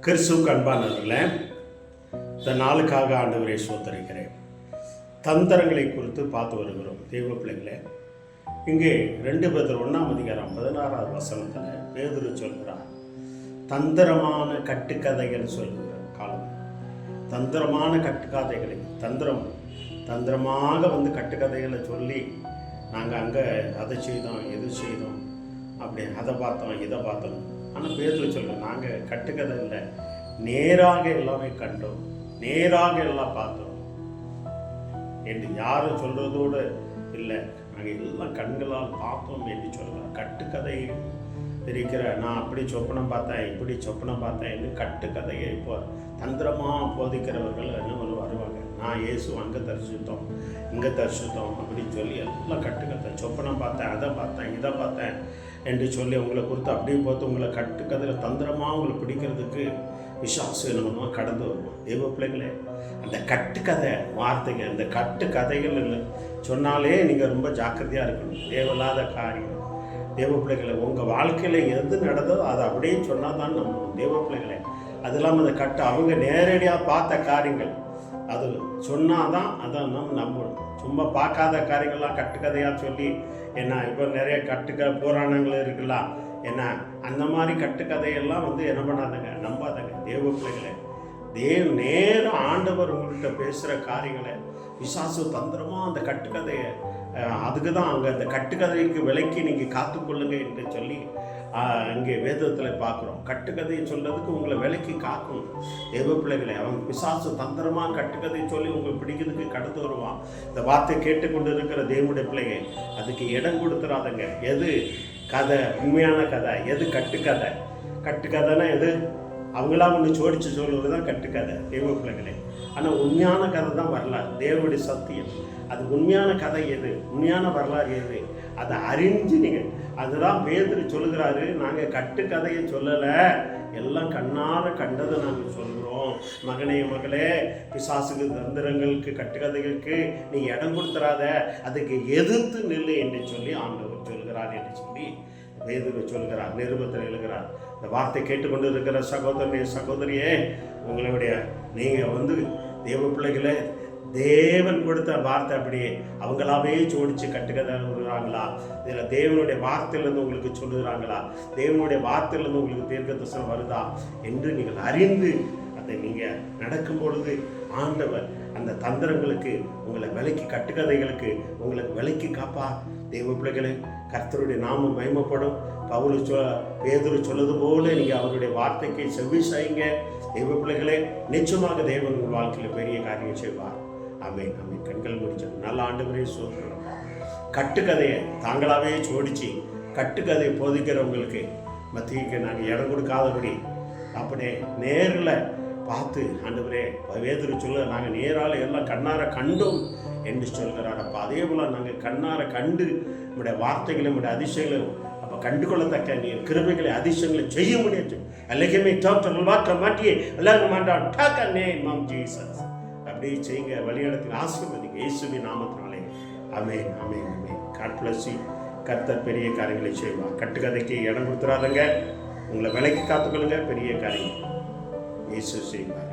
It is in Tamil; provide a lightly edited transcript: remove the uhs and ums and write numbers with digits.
கிறிஸ்துவுக்கு அன்பானவர்களே, இந்த நாளுக்காக ஆண்டவரை ஸ்தோத்திரிக்கிறேன். தந்திரங்களை குறித்து பார்த்து வருகிறோம். தெய்வ பிள்ளைகளே, இங்கே 2 பேதுரு 1:16 வசனத்தில் பேதுரு சொல்கிறார், தந்திரமான கட்டுக்கதைகள் சொல்கிற காலம். தந்திரமான கட்டுக்கதைகளை தந்திரமாக கட்டுக்கதைகளை சொல்லி நாங்கள் அங்கே அதை செய்தோம் இது செய்தோம், அப்படி அதை பார்த்தோம் இதை பார்த்தோம். ஆனால் பேதுரு சொல்கிறோம், நாங்கள் கட்டுக்கதை இல்லை, நேராக எல்லாமே கண்டோம், நேராக எல்லாம் பார்த்தோம் என்று யாரும் சொல்கிறதோடு இல்லை, நாங்கள் எல்லாம் கண்களால் பார்த்தோம் என்று சொல்லலாம். கட்டுக்கதை இருக்கிற நான் அப்படி சொப்பனம் பார்த்தேன் இப்படி சொப்பனம் பார்த்தேன் என்று கட்டுக்கதையை இப்போ தந்திரமாக போதிக்கிறவர்கள் என்ன வருவாங்க. நான் இயேசு அங்கே தரிசித்தோம் இங்கே தரிசித்தோம் அப்படின்னு சொல்லி எல்லாம் கட்டுக்கதை, சொப்பனம் பார்த்தேன் அதை பார்த்தேன் இதை பார்த்தேன் என்று சொல்லி உங்களை குறித்து அப்படியே பார்த்து உங்களை கட்டுக்கதையில் தந்திரமாக உங்களை பிடிக்கிறதுக்கு விசுவாசம் நம்ம கடந்து வருவோம். தெய்வ பிள்ளைகளே, அந்த கட்டுக்கதை வார்த்தைகள், அந்த கட்டுக்கதைகள் சொன்னாலே நீங்கள் ரொம்ப ஜாக்கிரதையாக இருக்கணும். தேவையில்லாத காரியம். தேவ பிள்ளைகளை, உங்கள் வாழ்க்கையில் எது நடந்ததோ அதை அப்படியே சொன்னால் தான் நம்பணும். தேவ பிள்ளைகளை, அது இல்லாமல் அந்த அவங்க நேரடியாக பார்த்த காரியங்கள் அது சொன்னால் தான் அதை நம்ம நம்பணும். சும்மா பார்க்காத காரியங்கள்லாம் கட்டுக்கதையாக சொல்லி என்ன இப்போ நிறைய புராணங்கள் இருக்குல்ல, என்ன அந்த மாதிரி கட்டுக்கதையெல்லாம் என்ன பண்ணாதங்க, நம்பாதங்க. தேவ பிள்ளைகளை, நேரம் ஆண்டவர் உங்கள்கிட்ட பேசுகிற காரியங்களை விசாசு தந்திரமாக அந்த கட்டுக்கதையை அதுக்கு தான் அங்கே அந்த கட்டுக்கதைக்கு விலைக்கு நீங்கள் காத்துக்கொள்ளுங்க என்று சொல்லி இங்கே வேதத்தில் பார்க்குறோம். கட்டுக்கதையை சொல்கிறதுக்கு உங்களை விலைக்கு காக்கணும். தேவ பிள்ளைகளை, அவன் பிசாசு தந்திரமாக கட்டுக்கதையை சொல்லி உங்களுக்கு பிடிக்கிறதுக்கு கடந்து வருவான். இந்த வார்த்தை கேட்டுக்கொண்டு இருக்கிற தேவனுடைய பிள்ளைங்க, அதுக்கு இடம் கொடுத்துறாதங்க. எது கதை, உண்மையான கதை, எது கட்டுக்கதை. கட்டுக்கதைன்னா எது, அவங்களாம் ஒன்று சோடிச்சு சொல்கிறது தான் கட்டுக்கதை. தேவ பிள்ளைகளே, ஆனால் உண்மையான கதை தான் வரலாறு, தேவனுடைய சத்தியம். அது உண்மையான கதை எது, உண்மையான வரலாறு எது, அதை அறிஞ்சு நீங்கள், அதுதான் பேதுரு சொல்லுகிறாரு, நாங்கள் கட்டுக்கதையை சொல்லலை, எல்லாம் கண்ணார கண்டதை நாங்கள் சொல்கிறோம். மகனே மகளே, பிசாசுக்கு தந்திரங்களுக்கு கட்டுக்கதைகளுக்கு நீ இடம் கொடுத்துறாத, அதுக்கு எதிர்த்து நில்லு என்று சொல்லி ஆண்டவர் சொல்கிறார் என்று சொல்லி பேதுரு சொல்கிறார், நிருபத்தில் எழுகிறார். இந்த வார்த்தை கேட்டுக்கொண்டு இருக்கிற சகோதரனே சகோதரியே, உங்களுடைய நீங்கள் தேவ பிள்ளைகளே, தேவன் கொடுத்த வார்த்தை அப்படியே அவங்களாவே ஜோடிச்சு கட்டுக்கதை விடுறாங்களா, இதில் தேவனுடைய வார்த்தையிலேருந்து உங்களுக்கு சொல்லுகிறாங்களா, தேவனுடைய வார்த்தையிலேருந்து உங்களுக்கு தீர்க்க தரிசனம் வருதா என்று நீங்கள் அறிந்து அதை நீங்கள் நடக்கும் பொழுது ஆண்டவர் அந்த தந்திரங்களுக்கு உங்களை விலைக்கு, கட்டுக்கதைகளுக்கு உங்களுக்கு விலைக்கு காப்பா. தேவ பிள்ளைகளை, கர்த்தருடைய நாமம் மகிமைப்படும். பேதுரு சொல்லுது போல நீங்கள் அவருடைய வார்த்தைக்கு செவி செய்யுங்க. தெய்வ பிள்ளைகளே, நிச்சயமாக தேவன் உங்கள் வாழ்க்கையில் பெரிய காரியம் செய்வார். ஆமென் ஆமென். கண்கள் முடிச்சது நல்ல ஆண்டவரே சொல்கிறோம். கட்டுக்கதையை தாங்களாகவே ஜோடிச்சு கட்டுக்கதையை போதிக்கிறவங்களுக்கு மத்திக்கு நாங்கள் இடம் கொடுக்காதபடி அப்படியே நேரில் பார்த்து ஆண்டவரே, பேதுரு சொல்ல, நாங்கள் நேரால் எல்லாம் கண்ணார கண்டோம் என்று சொல்கிறார். அப்போ அதே போல் நாங்கள் கண்ணார கண்டு நம்முடைய வார்த்தைகளை, நம்முடைய அதிசயங்களும் அப்போ கண்டுகொள்ளத்தக்க நீ கிருபைகளை அதிசயங்களை செய்ய முடியாது. எல்லாமே டாக்டர் வாக்க மாட்டியே எல்லாரும் மாட்டான் டாக்க நேம் ஆஃப் ஜீசஸ். அப்படியே செய்யுங்க, வழியிடத்தில் ஆசீர்வதிங்க இயேசுவின் நாமத்தினாலே. ஆமென் ஆமென் ஆமென். God bless you. கர்த்தர் பெரிய காரியங்களை செய்வார். கட்டுக்கதைக்கு இடம் கொடுத்துறாதங்க, உங்களை விலைக்கு காத்துக்கொள்ளுங்க. பெரிய காரியம் இயேசு செய்வார்.